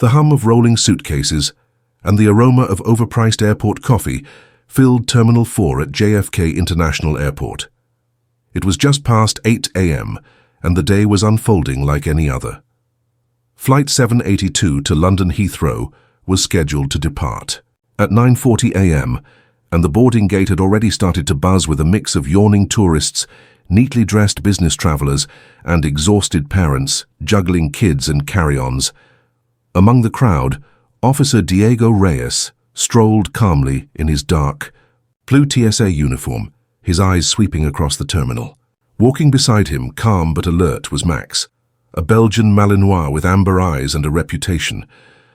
The hum of rolling suitcases and the aroma of overpriced airport coffee filled Terminal 4 at JFK International Airport. It was just past 8 a.m., and the day was unfolding like any other. Flight 782 to London Heathrow was scheduled to depart at 9:40 a.m., and the boarding gate had already started to buzz with a mix of yawning tourists, neatly dressed business travelers, and exhausted parents juggling kids and carry-ons. Among the crowd, Officer Diego Reyes strolled calmly in his dark blue TSA uniform, his eyes sweeping across the terminal. Walking beside him, calm but alert, was Max, a Belgian Malinois with amber eyes and a reputation.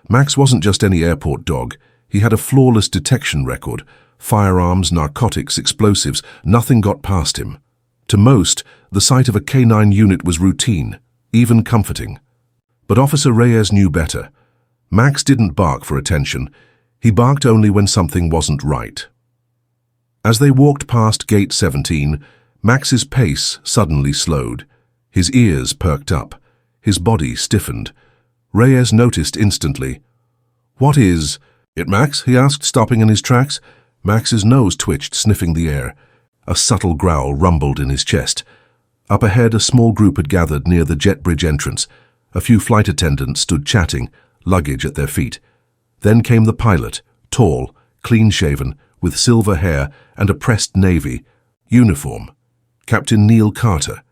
Max wasn't just any airport dog. He had a flawless detection record. Firearms, narcotics, explosives, nothing got past him. To most, the sight of a K9 unit was routine, even comforting. But Officer Reyes knew better. Max didn't bark for attention. He barked only when something wasn't right. As they walked past Gate 17, Max's pace suddenly slowed. His ears perked up. His body stiffened. Reyes noticed instantly. "What is it, Max?" he asked, stopping in his tracks. Max's nose twitched, sniffing the air. A subtle growl rumbled in his chest. Up ahead, a small group had gathered near the jet bridge entrance. A few flight attendants stood chatting, luggage at their feet. Then came the pilot, tall, clean-shaven, with silver hair and a pressed navy uniform. Captain Neil Carter.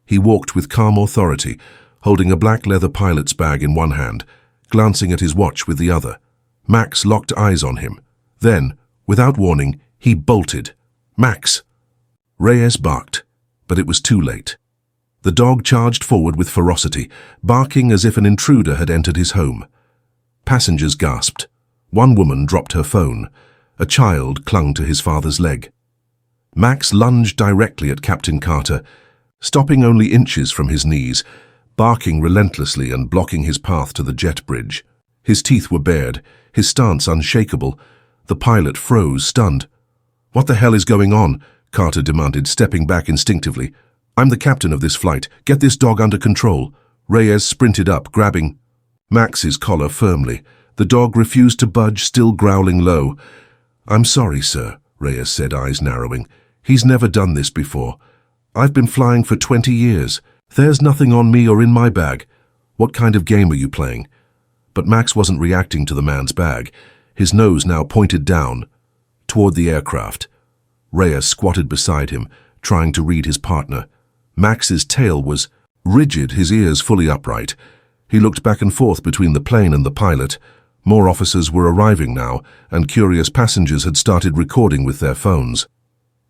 He walked with calm authority, holding a black leather pilot's bag in one hand, glancing at his watch with the other. Max locked eyes on him. Then, without warning, he bolted. "Max!" Reyes barked, but it was too late. The dog charged forward with ferocity, barking as if an intruder had entered his home. Passengers gasped. One woman dropped her phone. A child clung to his father's leg. Max lunged directly at Captain Carter, stopping only inches from his knees, barking relentlessly and blocking his path to the jet bridge. His teeth were bared, his stance unshakable. The pilot froze, stunned. "What the hell is going on?" Carter demanded, stepping back instinctively. "I'm the captain of this flight. Get this dog under control." Reyes sprinted up, grabbing Max's collar firmly. The dog refused to budge, still growling low. "I'm sorry, sir," Reyes said, eyes narrowing. "He's never done this before. I've been flying for 20 years. There's nothing on me or in my bag. What kind of game are you playing?" But Max wasn't reacting to the man's bag. His nose now pointed down, toward the aircraft. Reyes squatted beside him, trying to read his partner. Max's tail was rigid, his ears fully upright. He looked back and forth between the plane and the pilot. More officers were arriving now, and curious passengers had started recording with their phones.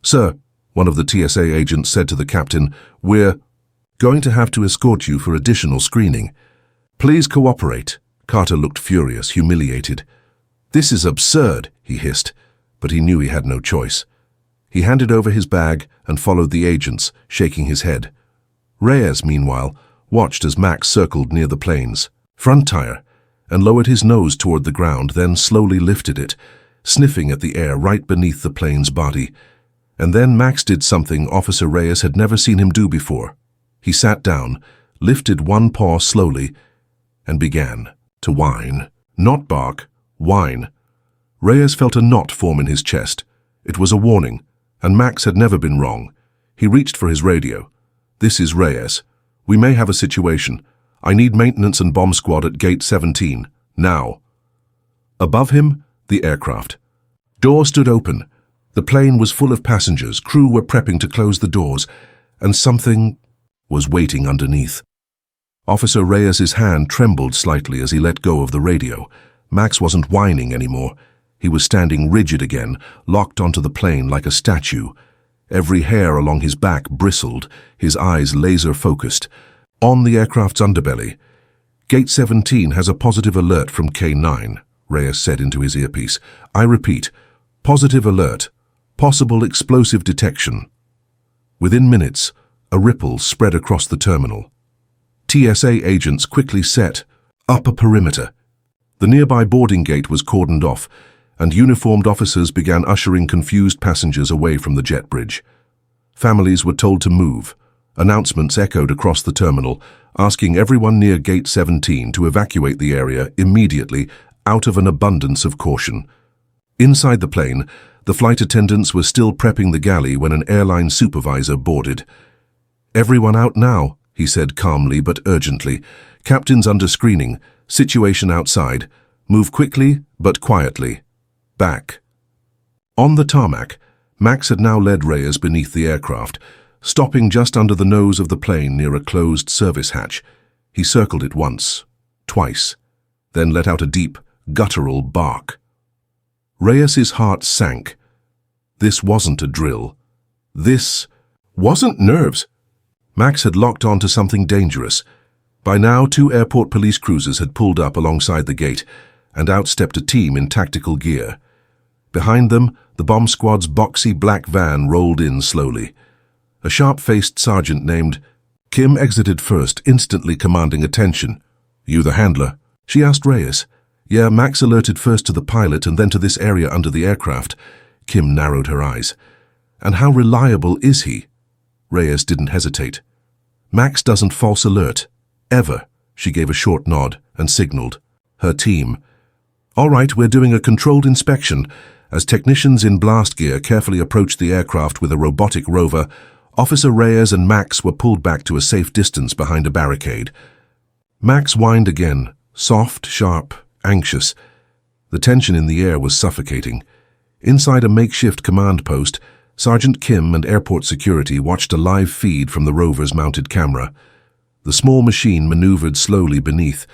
"Sir," one of the TSA agents said to the captain, "we're going to have to escort you for additional screening. Please cooperate." Carter looked furious, humiliated. "This is absurd," he hissed, but he knew he had no choice. He handed over his bag and followed the agents, shaking his head. Reyes, meanwhile, watched as Max circled near the plane's front tire and lowered his nose toward the ground, then slowly lifted it, sniffing at the air right beneath the plane's body. And then Max did something Officer Reyes had never seen him do before. He sat down, lifted one paw slowly, and began to whine. Not bark, whine. Reyes felt a knot form in his chest. It was a warning, and Max had never been wrong. He reached for his radio. "This is Reyes. We may have a situation. I need maintenance and bomb squad at Gate 17, now." Above him, the aircraft. Door stood open. The plane was full of passengers. Crew were prepping to close the doors, and something was waiting underneath. Officer Reyes's hand trembled slightly as he let go of the radio. Max wasn't whining anymore. He was standing rigid again, locked onto the plane like a statue. Every hair along his back bristled, his eyes laser-focused. On the aircraft's underbelly. "Gate 17 has a positive alert from K9, Reyes said into his earpiece. "I repeat, positive alert. Possible explosive detection." Within minutes, a ripple spread across the terminal. TSA agents quickly set up a perimeter. The nearby boarding gate was cordoned off, and uniformed officers began ushering confused passengers away from the jet bridge. Families were told to move, Announcements echoed across the terminal, asking everyone near Gate 17 to evacuate the area immediately out of an abundance of caution. Inside the plane, the flight attendants were still prepping the galley when an airline supervisor boarded. "Everyone out now," he said calmly but urgently. "Captain's under screening. Situation outside. Move quickly but quietly. Back." On the tarmac, Max had now led Reyes beneath the aircraft, stopping just under the nose of the plane near a closed service hatch. He circled it once, twice, then let out a deep, guttural bark. Reyes's heart sank. This wasn't a drill. This wasn't nerves. Max had locked on to something dangerous. By now, 2 airport police cruisers had pulled up alongside the gate, and out stepped a team in tactical gear. Behind them, the bomb squad's boxy black van rolled in slowly. A sharp-faced sergeant named Kim exited first, instantly commanding attention. "You the handler?" she asked Reyes. "Yeah, Max alerted first to the pilot and then to this area under the aircraft." Kim narrowed her eyes. "And how reliable is he?" Reyes didn't hesitate. "Max doesn't false alert. Ever." She gave a short nod and signaled. Her team. "All right, we're doing a controlled inspection." As technicians in blast gear carefully approached the aircraft with a robotic rover, Officer Reyes and Max were pulled back to a safe distance behind a barricade. Max whined again, soft, sharp, anxious. The tension in the air was suffocating. Inside a makeshift command post, Sergeant Kim and airport security watched a live feed from the rover's mounted camera. The small machine maneuvered slowly beneath,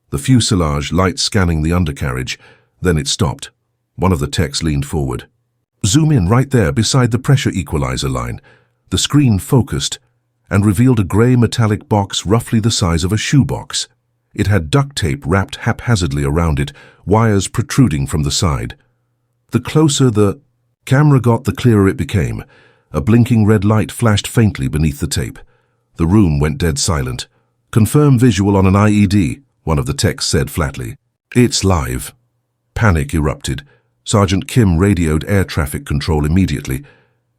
the fuselage light scanning the undercarriage. Then it stopped. One of the techs leaned forward. "Zoom in right there beside the pressure equalizer line." The screen focused and revealed a grey metallic box roughly the size of a shoebox. It had duct tape wrapped haphazardly around it, wires protruding from the side. The closer the camera got, the clearer it became. A blinking red light flashed faintly beneath the tape. The room went dead silent. "Confirm visual on an IED," one of the techs said flatly. "It's live." Panic erupted. Sergeant Kim radioed air traffic control immediately.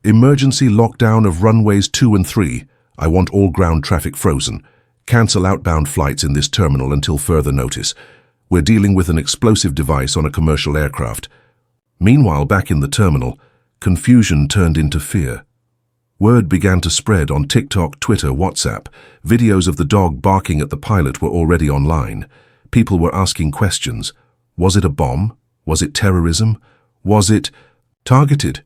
"Emergency lockdown of runways 2 and 3. I want all ground traffic frozen. Cancel outbound flights in this terminal until further notice. We're dealing with an explosive device on a commercial aircraft." Meanwhile, back in the terminal, confusion turned into fear. Word began to spread on TikTok, Twitter, WhatsApp. Videos of the dog barking at the pilot were already online. People were asking questions. Was it a bomb? Was it terrorism? Was it targeted?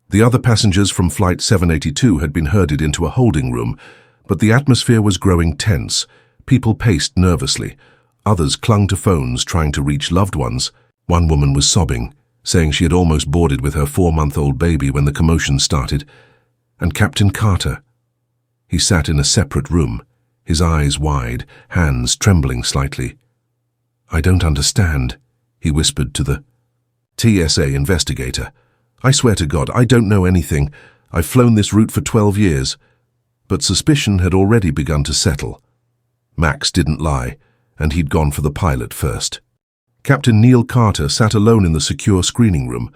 The other passengers from Flight 782 had been herded into a holding room, but the atmosphere was growing tense. People paced nervously. Others clung to phones, trying to reach loved ones. One woman was sobbing, saying she had almost boarded with her 4-month-old baby when the commotion started. And Captain Carter. He sat in a separate room, his eyes wide, hands trembling slightly. "I don't understand," he whispered to the TSA investigator. "I swear to God, I don't know anything. I've flown this route for 12 years. But suspicion had already begun to settle. Max didn't lie, and he'd gone for the pilot first. Captain Neil Carter sat alone in the secure screening room,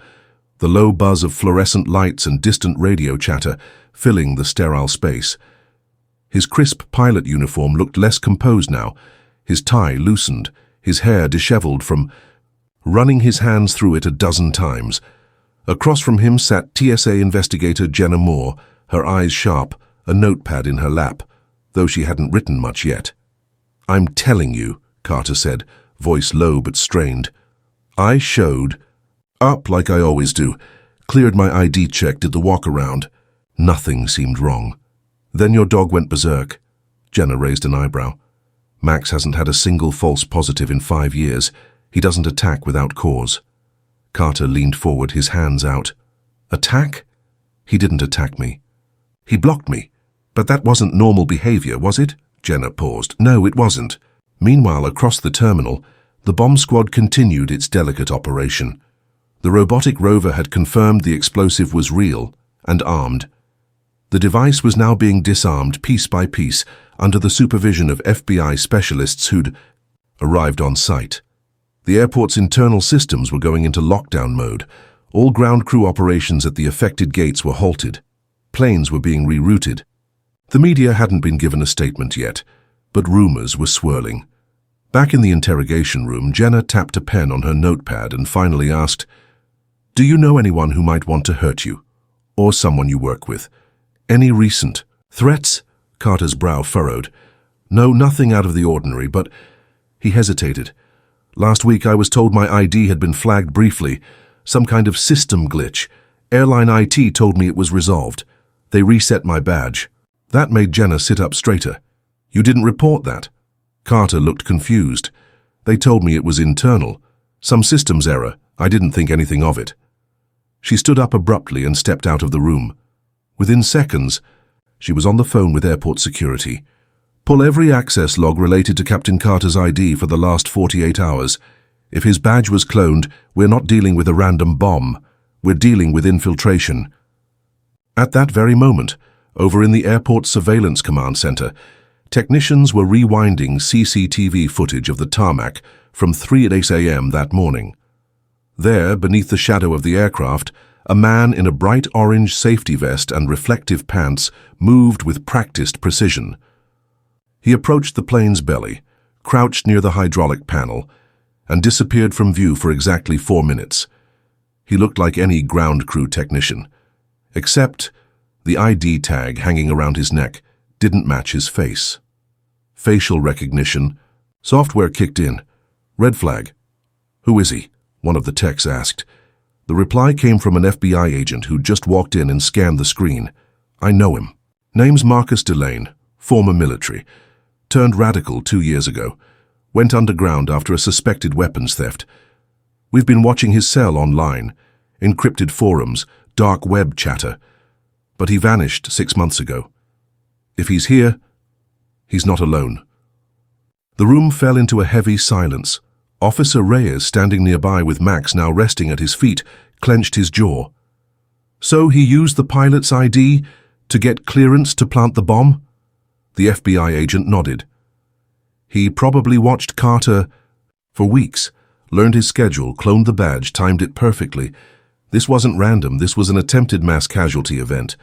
the low buzz of fluorescent lights and distant radio chatter filling the sterile space. His crisp pilot uniform looked less composed now, his tie loosened, his hair disheveled from running his hands through it a dozen times. Across from him sat TSA investigator Jenna Moore, her eyes sharp, a notepad in her lap, though she hadn't written much yet. "I'm telling you," Carter said, voice low but strained. "I showed up like I always do, cleared my ID check, did the walk around. Nothing seemed wrong. Then your dog went berserk." Jenna raised an eyebrow. "Max hasn't had a single false positive in 5 years. He doesn't attack without cause." Carter leaned forward, his hands out. "Attack? He didn't attack me. He blocked me. But that wasn't normal behavior, was it?" Jenna paused. "No, it wasn't." Meanwhile, across the terminal, the bomb squad continued its delicate operation. The robotic rover had confirmed the explosive was real and armed. The device was now being disarmed piece by piece under the supervision of FBI specialists who'd arrived on site. The airport's internal systems were going into lockdown mode. All ground crew operations at the affected gates were halted. Planes were being rerouted. The media hadn't been given a statement yet, but rumors were swirling. Back in the interrogation room, Jenna tapped a pen on her notepad and finally asked, "Do you know anyone who might want to hurt you? Or someone you work with? Any recent threats?" Carter's brow furrowed. "No, nothing out of the ordinary, but—" He hesitated. "Last week I was told my ID had been flagged briefly. Some kind of system glitch. Airline IT told me it was resolved. They reset my badge." That made Jenna sit up straighter. "You didn't report that?" Carter looked confused. "They told me it was internal. Some systems error. I didn't think anything of it." She stood up abruptly and stepped out of the room. Within seconds, she was on the phone with airport security. "Pull every access log related to Captain Carter's ID for the last 48 hours. If his badge was cloned, we're not dealing with a random bomb. We're dealing with infiltration." At that very moment, over in the airport surveillance command center, technicians were rewinding CCTV footage of the tarmac from 3 a.m. that morning. There, beneath the shadow of the aircraft, a man in a bright orange safety vest and reflective pants moved with practiced precision. He approached the plane's belly, crouched near the hydraulic panel, and disappeared from view for exactly 4 minutes. He looked like any ground crew technician, except the ID tag hanging around his neck didn't match his face. Facial recognition. Software kicked in. "Red flag." "Who is he?" one of the techs asked. The reply came from an FBI agent who just walked in and scanned the screen. "I know him. Name's Marcus Delane, former military. Turned radical 2 years ago. Went underground after a suspected weapons theft. We've been watching his cell online, encrypted forums, dark web chatter. But he vanished 6 months ago. If he's here, he's not alone." The room fell into a heavy silence. Officer Reyes, standing nearby with Max now resting at his feet, clenched his jaw. "So he used the pilot's ID to get clearance to plant the bomb?" The FBI agent nodded. "He probably watched Carter for weeks, learned his schedule, cloned the badge, timed it perfectly. This wasn't random, this was an attempted mass casualty event."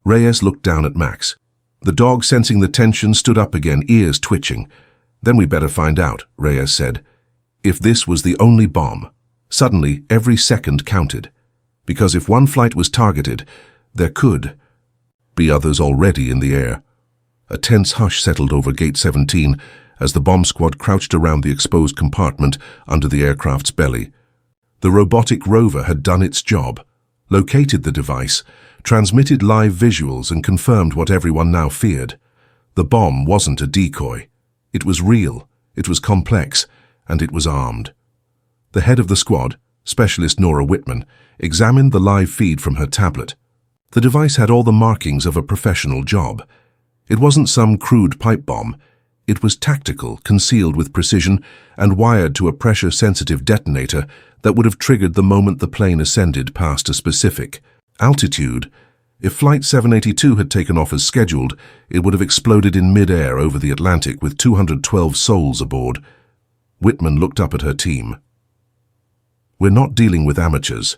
Reyes looked down at Max. The dog, sensing the tension, stood up again, ears twitching. "Then we better find out," Reyes said. "If this was the only bomb." Suddenly, every second counted. Because if one flight was targeted, there could be others already in the air. A tense hush settled over Gate 17 as the bomb squad crouched around the exposed compartment under the aircraft's belly. The robotic rover had done its job, located the device, transmitted live visuals, and confirmed what everyone now feared. The bomb wasn't a decoy. It was real, it was complex, and it was armed. The head of the squad, Specialist Nora Whitman, examined the live feed from her tablet. The device had all the markings of a professional job. It wasn't some crude pipe bomb. It was tactical, concealed with precision, and wired to a pressure-sensitive detonator that would have triggered the moment the plane ascended past a specific altitude. If Flight 782 had taken off as scheduled, it would have exploded in mid-air over the Atlantic with 212 souls aboard. Whitman looked up at her team. "We're not dealing with amateurs.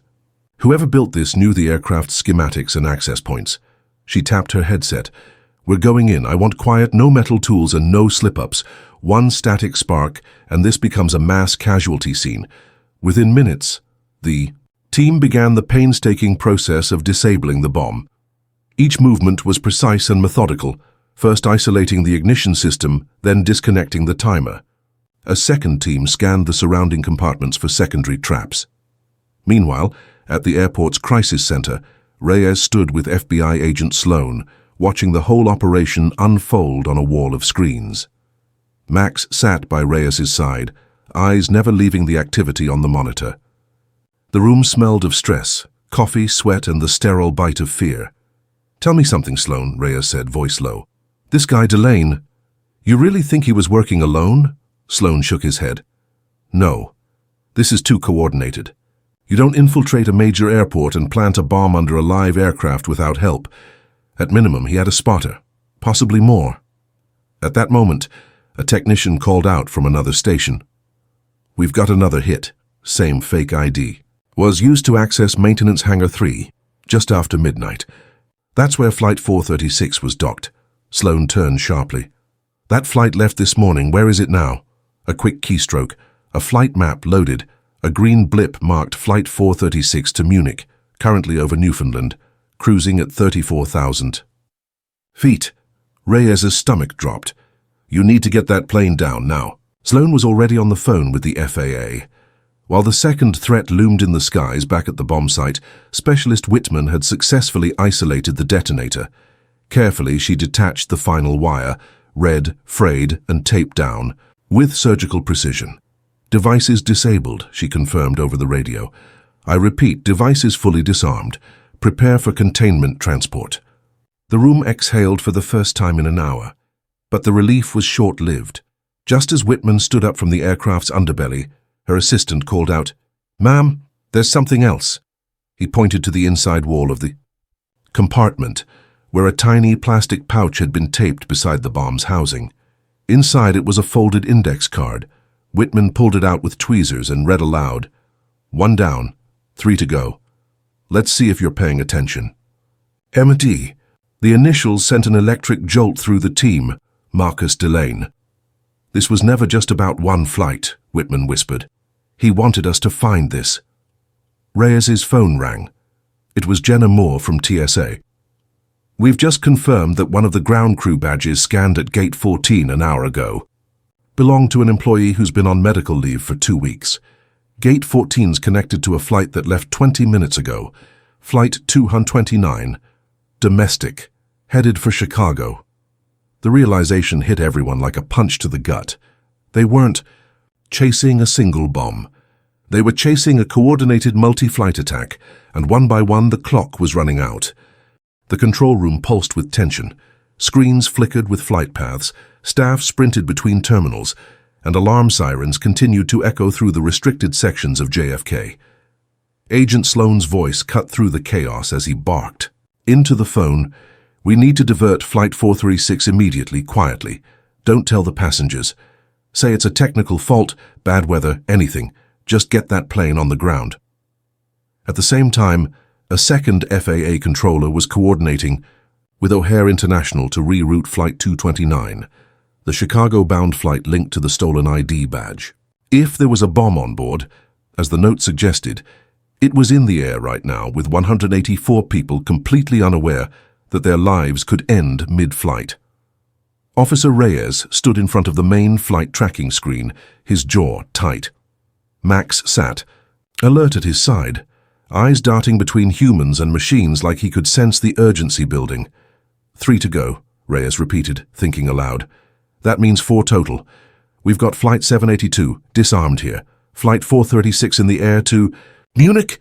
Whoever built this knew the aircraft's schematics and access points." She tapped her headset. "We're going in. I want quiet, no metal tools and no slip-ups. One static spark, and this becomes a mass casualty scene." Within minutes, the team began the painstaking process of disabling the bomb. Each movement was precise and methodical, first isolating the ignition system, then disconnecting the timer. A second team scanned the surrounding compartments for secondary traps. Meanwhile, at the airport's crisis center, Reyes stood with FBI agent Sloan, watching the whole operation unfold on a wall of screens. Max sat by Reyes's side, eyes never leaving the activity on the monitor. The room smelled of stress, coffee, sweat, and the sterile bite of fear. "Tell me something, Sloan," Reyes said, voice low. "This guy Delane, you really think he was working alone?" Sloan shook his head. "No. This is too coordinated. You don't infiltrate a major airport and plant a bomb under a live aircraft without help. At minimum, he had a spotter, possibly more." At that moment, a technician called out from another station. "We've got another hit. Same fake ID. Was used to access Maintenance Hangar 3, just after midnight. That's where Flight 436 was docked. Sloan turned sharply. That flight left this morning. Where is it now? A quick keystroke. A flight map loaded. A green blip marked Flight 436 to Munich, currently over Newfoundland, cruising at 34,000 feet. Reyes's stomach dropped. You need to get that plane down now. Sloan was already on the phone with the FAA. While the second threat loomed in the skies back at the bomb site, Specialist Whitman had successfully isolated the detonator. Carefully, she detached the final wire, read, frayed, and taped down, with surgical precision. Devices disabled, she confirmed over the radio. I repeat, devices fully disarmed. Prepare for containment transport. The room exhaled for the first time in an hour. But the relief was short-lived. Just as Whitman stood up from the aircraft's underbelly, her assistant called out, "Ma'am, there's something else." He pointed to the inside wall of the compartment, where a tiny plastic pouch had been taped beside the bomb's housing. Inside it was a folded index card. Whitman pulled it out with tweezers and read aloud, "1 down, 3 to go. Let's see if you're paying attention." M.D. The initials sent an electric jolt through the team, Marcus Delane. "This was never just about one flight," Whitman whispered. "He wanted us to find this." Reyes's phone rang. It was Jenna Moore from TSA. "We've just confirmed that one of the ground crew badges scanned at Gate 14 an hour ago belonged to an employee who's been on medical leave for 2 weeks. Gate 14's connected to a flight that left 20 minutes ago, Flight 229, domestic, headed for Chicago." The realization hit everyone like a punch to the gut. They weren't chasing a single bomb. They were chasing a coordinated multi-flight attack, and one by one the clock was running out. The control room pulsed with tension. Screens flickered with flight paths, staff sprinted between terminals, and alarm sirens continued to echo through the restricted sections of JFK. Agent Sloan's voice cut through the chaos as he barked. Into the phone, "We need to divert Flight 436 immediately, quietly. Don't tell the passengers. Say it's a technical fault, bad weather, anything. Just get that plane on the ground." At the same time, a second FAA controller was coordinating with O'Hare International to reroute Flight 229, the Chicago-bound flight linked to the stolen ID badge. If there was a bomb on board, as the note suggested, it was in the air right now, with 184 people completely unaware that their lives could end mid-flight. Officer Reyes stood in front of the main flight tracking screen, his jaw tight. Max sat, alert at his side, eyes darting between humans and machines like he could sense the urgency building. 3 to go, Reyes repeated, thinking aloud. That means 4 total. We've got Flight 782, disarmed here. Flight 436 in the air to Munich.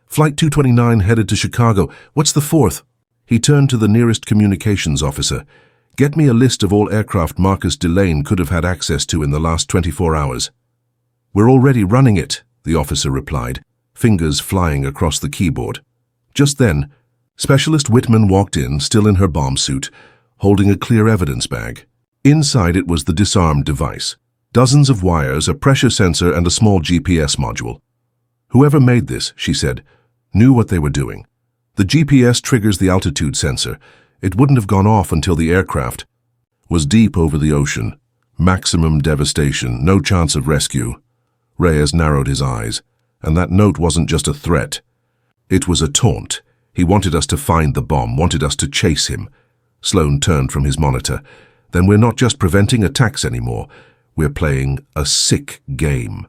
Flight 229 headed to Chicago. What's the 4th? He turned to the nearest communications officer. Get me a list of all aircraft Marcus Delane could have had access to in the last 24 hours. We're already running it, the officer replied, fingers flying across the keyboard. Just then, Specialist Whitman walked in, still in her bomb suit, holding a clear evidence bag. Inside it was the disarmed device. Dozens of wires, a pressure sensor, and a small GPS module. Whoever made this, she said, knew what they were doing. The GPS triggers the altitude sensor. It wouldn't have gone off until the aircraft was deep over the ocean. Maximum devastation, no chance of rescue. Reyes narrowed his eyes, and that note wasn't just a threat. It was a taunt. He wanted us to find the bomb, wanted us to chase him. Sloan turned from his monitor. Then we're not just preventing attacks anymore. We're playing a sick game.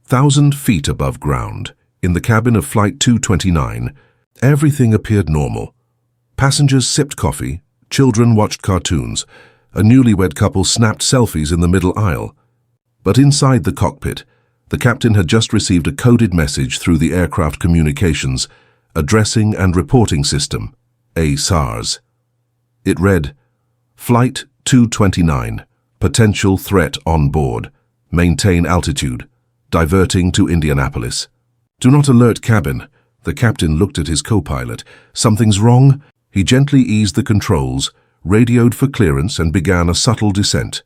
1,000 feet above ground, in the cabin of Flight 229, everything appeared normal. Passengers sipped coffee, children watched cartoons, a newlywed couple snapped selfies in the middle aisle. But inside the cockpit, the captain had just received a coded message through the aircraft communications, addressing and reporting system, ASARS. It read, Flight 229, potential threat on board, maintain altitude, diverting to Indianapolis. Do not alert cabin. The captain looked at his co-pilot. Something's wrong? He gently eased the controls, radioed for clearance, and began a subtle descent.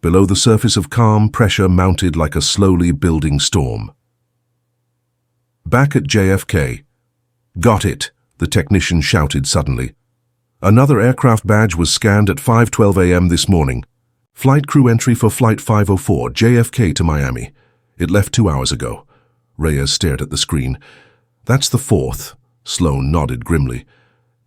Below the surface of calm, pressure mounted like a slowly building storm. Back at JFK. Got it, the technician shouted suddenly. Another aircraft badge was scanned at 5:12 a.m. this morning. Flight crew entry for Flight 504, JFK to Miami. It left 2 hours ago. Reyes stared at the screen. That's the fourth. Sloan nodded grimly.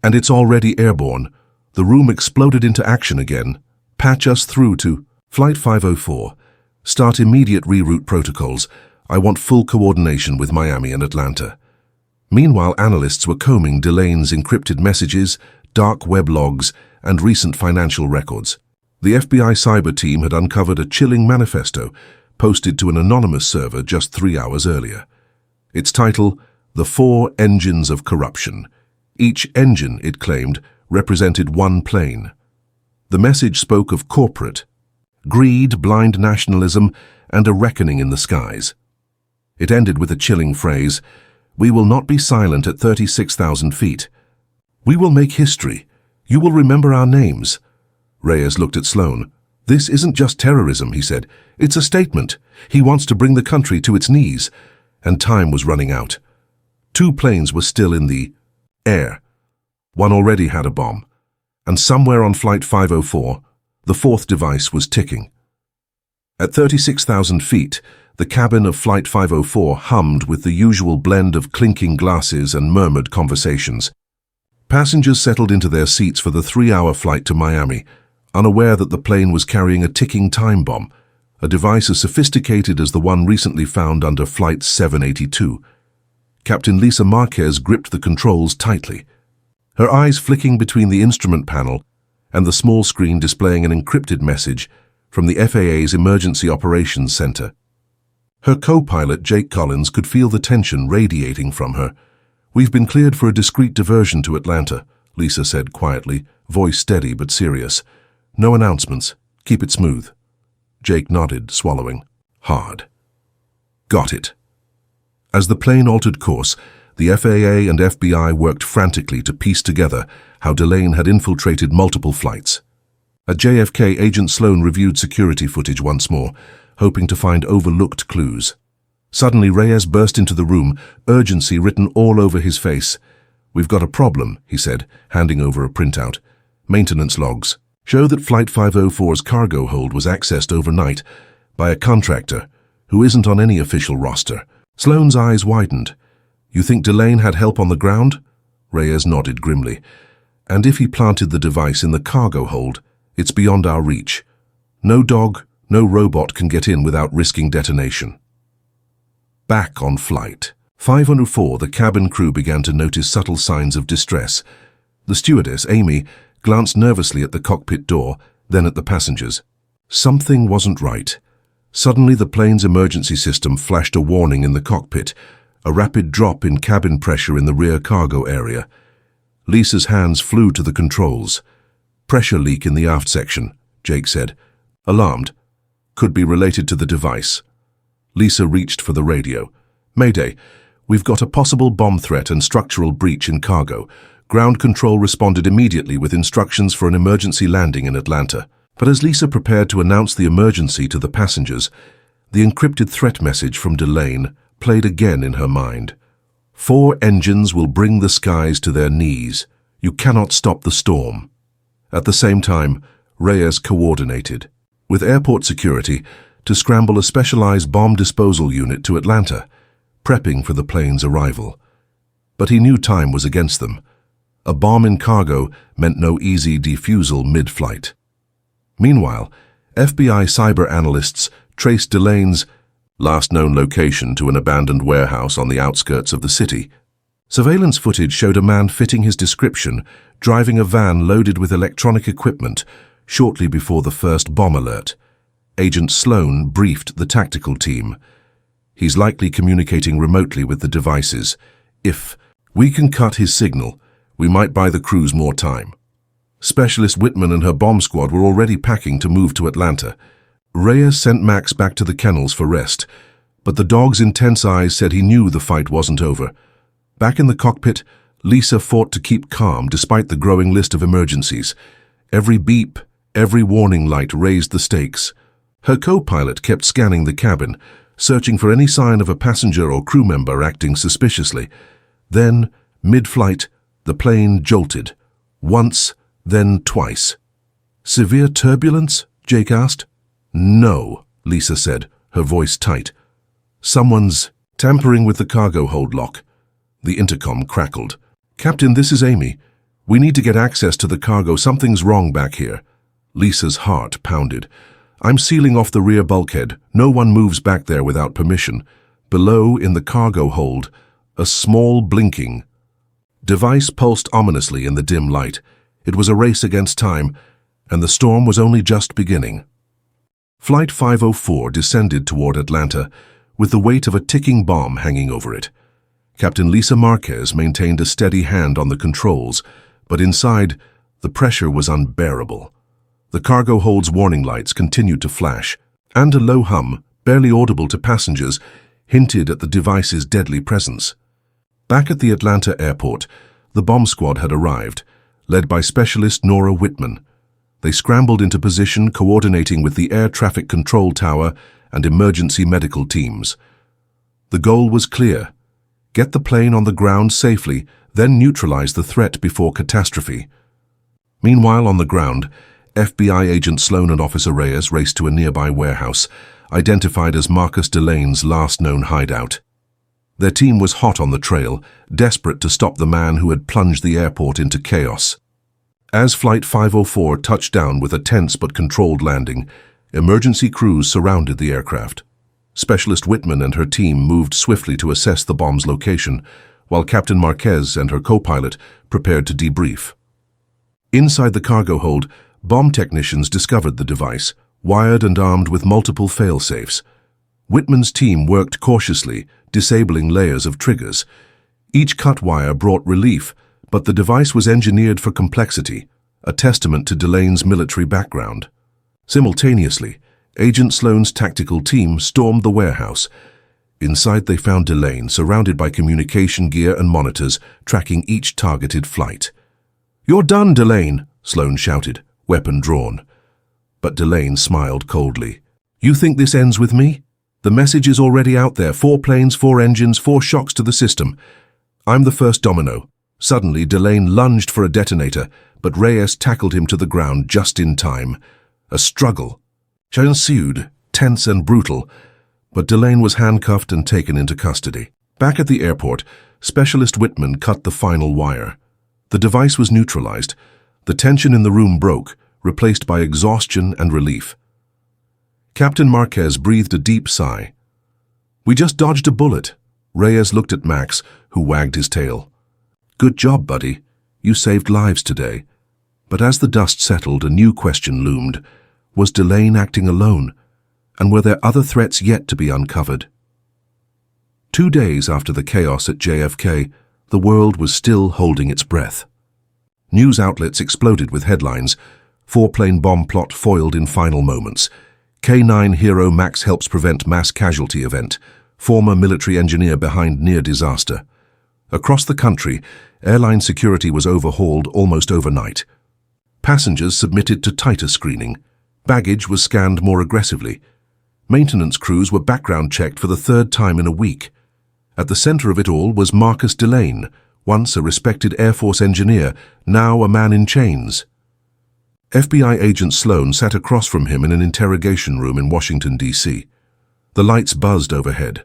And it's already airborne. The room exploded into action again. Patch us through to Flight 504. Start immediate reroute protocols. I want full coordination with Miami and Atlanta. Meanwhile, analysts were combing Delane's encrypted messages, dark web logs, and recent financial records. The FBI cyber team had uncovered a chilling manifesto posted to an anonymous server just 3 hours earlier. Its title, The 4 Engines of Corruption. Each engine, it claimed, represented one plane. The message spoke of corporate, greed, blind nationalism, and a reckoning in the skies. It ended with a chilling phrase, "We will not be silent at 36,000 feet. We will make history. You will remember our names." Reyes looked at Sloan. "This isn't just terrorism," he said. "It's a statement. He wants to bring the country to its knees." And time was running out. 2 planes were still in the air. One already had a bomb. And somewhere on Flight 504, the 4th device was ticking. At 36,000 feet, the cabin of Flight 504 hummed with the usual blend of clinking glasses and murmured conversations. Passengers settled into their seats for the 3-hour flight to Miami, unaware that the plane was carrying a ticking time bomb, a device as sophisticated as the one recently found under Flight 782. Captain Lisa Marquez gripped the controls tightly, her eyes flicking between the instrument panel and the small screen displaying an encrypted message from the FAA's Emergency Operations Center. Her co-pilot, Jake Collins, could feel the tension radiating from her. "We've been cleared for a discreet diversion to Atlanta," Lisa said quietly, voice steady but serious. "No announcements. Keep it smooth." Jake nodded, swallowing hard. "Got it." As the plane altered course, the FAA and FBI worked frantically to piece together how Delane had infiltrated multiple flights. At JFK, Agent Sloan reviewed security footage once more, hoping to find overlooked clues. Suddenly, Reyes burst into the room, urgency written all over his face. "We've got a problem," he said, handing over a printout. "Maintenance logs show that Flight 504's cargo hold was accessed overnight by a contractor who isn't on any official roster." Sloan's eyes widened. "You think Delane had help on the ground?" Reyes nodded grimly. "And if he planted the device in the cargo hold, it's beyond our reach. No dog, no robot can get in without risking detonation." Back on Flight 504, the cabin crew began to notice subtle signs of distress. The stewardess, Amy, glanced nervously at the cockpit door, then at the passengers. Something wasn't right. Suddenly, the plane's emergency system flashed a warning in the cockpit, a rapid drop in cabin pressure in the rear cargo area. Lisa's hands flew to the controls. "Pressure leak in the aft section," Jake said. "Alarmed. Could be related to the device." Lisa reached for the radio. "Mayday. We've got a possible bomb threat and structural breach in cargo. Ground control responded immediately with instructions for an emergency landing in Atlanta." But as Lisa prepared to announce the emergency to the passengers, the encrypted threat message from Delane played again in her mind. "4 engines will bring the skies to their knees. You cannot stop the storm." At the same time, Reyes coordinated with airport security to scramble a specialized bomb disposal unit to Atlanta, prepping for the plane's arrival. But he knew time was against them. A bomb in cargo meant no easy defusal mid-flight. Meanwhile, FBI cyber analysts traced Delane's last known location to an abandoned warehouse on the outskirts of the city. Surveillance footage showed a man fitting his description, driving a van loaded with electronic equipment shortly before the first bomb alert. Agent Sloan briefed the tactical team. "He's likely communicating remotely with the devices. If we can cut his signal, we might buy the crews more time." Specialist Whitman and her bomb squad were already packing to move to Atlanta. Reyes sent Max back to the kennels for rest, but the dog's intense eyes said he knew the fight wasn't over. Back in the cockpit, Lisa fought to keep calm despite the growing list of emergencies. Every beep, every warning light raised the stakes. Her co-pilot kept scanning the cabin, searching for any sign of a passenger or crew member acting suspiciously. Then, mid-flight, the plane jolted. Once, then twice. "Severe turbulence?" Jake asked. "No," Lisa said, her voice tight. "Someone's tampering with the cargo hold lock." The intercom crackled. "Captain, this is Amy. We need to get access to the cargo. Something's wrong back here." Lisa's heart pounded. "I'm sealing off the rear bulkhead. No one moves back there without permission." Below, in the cargo hold, a small blinking device pulsed ominously in the dim light. It was a race against time, and the storm was only just beginning. Flight 504 descended toward Atlanta, with the weight of a ticking bomb hanging over it. Captain Lisa Marquez maintained a steady hand on the controls, but inside, the pressure was unbearable. The cargo hold's warning lights continued to flash, and a low hum, barely audible to passengers, hinted at the device's deadly presence. Back at the Atlanta airport, the bomb squad had arrived, led by Specialist Nora Whitman. They scrambled into position, coordinating with the air traffic control tower and emergency medical teams. The goal was clear: get the plane on the ground safely, then neutralize the threat before catastrophe. Meanwhile, on the ground, FBI agent Sloan and Officer Reyes raced to a nearby warehouse, identified as Marcus Delane's last known hideout. Their team was hot on the trail, desperate to stop the man who had plunged the airport into chaos. As Flight 504 touched down with a tense but controlled landing, emergency crews surrounded the aircraft. Specialist Whitman and her team moved swiftly to assess the bomb's location, while Captain Marquez and her co-pilot prepared to debrief. Inside the cargo hold, bomb technicians discovered the device, wired and armed with multiple fail-safes. Whitman's team worked cautiously, disabling layers of triggers. Each cut wire brought relief, but the device was engineered for complexity, a testament to Delane's military background. Simultaneously, Agent Sloan's tactical team stormed the warehouse. Inside they found Delane, surrounded by communication gear and monitors, tracking each targeted flight. "You're done, Delane," Sloan shouted, weapon drawn. But Delane smiled coldly. "You think this ends with me? The message is already out there: 4 planes, 4 engines, 4 shocks to the system. I'm the first domino." Suddenly, Delane lunged for a detonator, but Reyes tackled him to the ground just in time. A struggle ensued, tense and brutal, but Delane was handcuffed and taken into custody. Back at the airport, Specialist Whitman cut the final wire. The device was neutralized. The tension in the room broke, replaced by exhaustion and relief. Captain Marquez breathed a deep sigh. "We just dodged a bullet." Reyes looked at Max, who wagged his tail. "Good job, buddy. You saved lives today." But as the dust settled, a new question loomed. Was Delane acting alone? And were there other threats yet to be uncovered? 2 days after the chaos at JFK, the world was still holding its breath. News outlets exploded with headlines: 4-plane bomb plot foiled in final moments. K9 hero Max helps prevent mass casualty event. Former military engineer behind near disaster. Across the country, airline security was overhauled almost overnight. Passengers submitted to tighter screening. Baggage was scanned more aggressively. Maintenance crews were background checked for the 3rd time in a week. At the center of it all was Marcus Delane, once a respected Air Force engineer, now a man in chains. FBI agent Sloan sat across from him in an interrogation room in Washington, D.C. The lights buzzed overhead.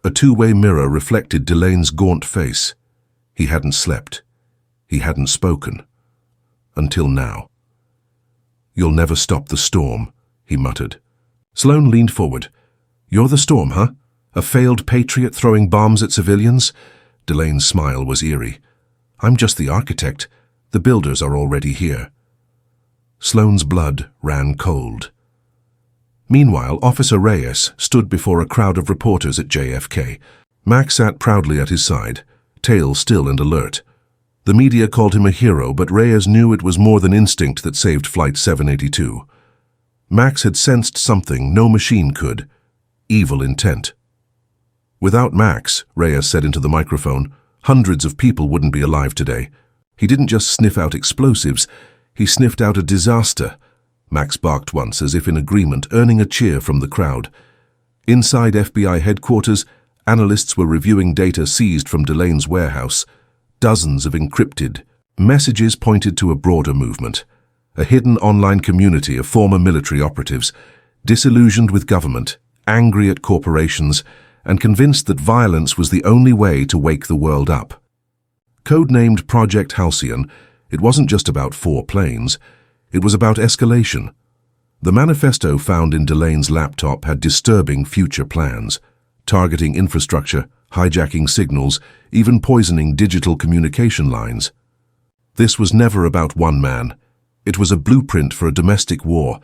A 2-way mirror reflected Delane's gaunt face. He hadn't slept. He hadn't spoken. Until now. "You'll never stop the storm," he muttered. Sloan leaned forward. "You're the storm, huh? A failed patriot throwing bombs at civilians?" Delane's smile was eerie. "I'm just the architect. The builders are already here." Sloan's blood ran cold. Meanwhile, Officer Reyes stood before a crowd of reporters at JFK. Max sat proudly at his side, tail still and alert. The media called him a hero, but Reyes knew it was more than instinct that saved Flight 782. Max had sensed something no machine could: evil intent. "Without Max," Reyes said into the microphone, "hundreds of people wouldn't be alive today. He didn't just sniff out explosives, he sniffed out a disaster." Max barked once, as if in agreement, earning a cheer from the crowd. Inside FBI headquarters, analysts were reviewing data seized from Delane's warehouse. Dozens of encrypted, Messages pointed to a broader movement, a hidden online community of former military operatives, disillusioned with government, angry at corporations, and convinced that violence was the only way to wake the world up. Codenamed Project Halcyon, it wasn't just about 4 planes, it was about escalation. The manifesto found in Delane's laptop had disturbing future plans, targeting infrastructure, hijacking signals, even poisoning digital communication lines. This was never about one man. It was a blueprint for a domestic war.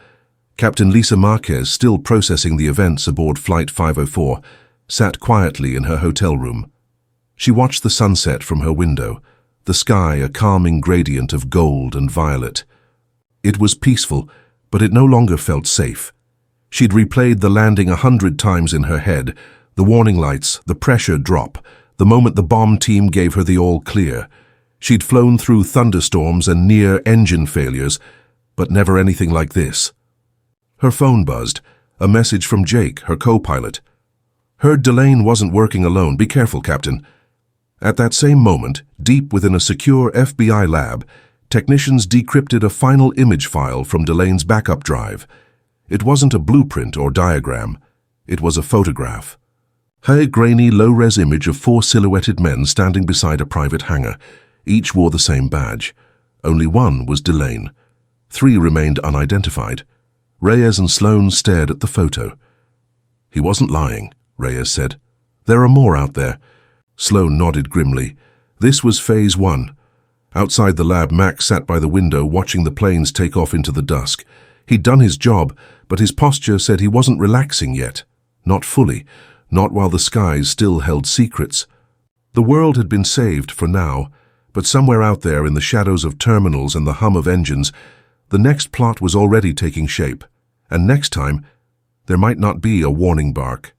Captain Lisa Marquez, still processing the events aboard Flight 504, sat quietly in her hotel room. She watched the sunset from her window, the sky a calming gradient of gold and violet. It was peaceful, but it no longer felt safe. She'd replayed the landing 100 times in her head, the warning lights, the pressure drop, the moment the bomb team gave her the all clear. She'd flown through thunderstorms and near engine failures, but never anything like this. Her phone buzzed, a message from Jake, her co-pilot. "Heard Delane wasn't working alone. Be careful, Captain." At that same moment, deep within a secure FBI lab, technicians decrypted a final image file from Delane's backup drive. It wasn't a blueprint or diagram. It was a photograph. A grainy, low-res image of 4 silhouetted men standing beside a private hangar. Each wore the same badge. Only one was Delane. 3 remained unidentified. Reyes and Sloan stared at the photo. "He wasn't lying," Reyes said. "There are more out there." Sloan nodded grimly. This was Phase 1. Outside the lab, Max sat by the window watching the planes take off into the dusk. He'd done his job, but his posture said he wasn't relaxing yet. Not fully. Not while the skies still held secrets. The world had been saved for now, but somewhere out there in the shadows of terminals and the hum of engines, the next plot was already taking shape. And next time, there might not be a warning bark.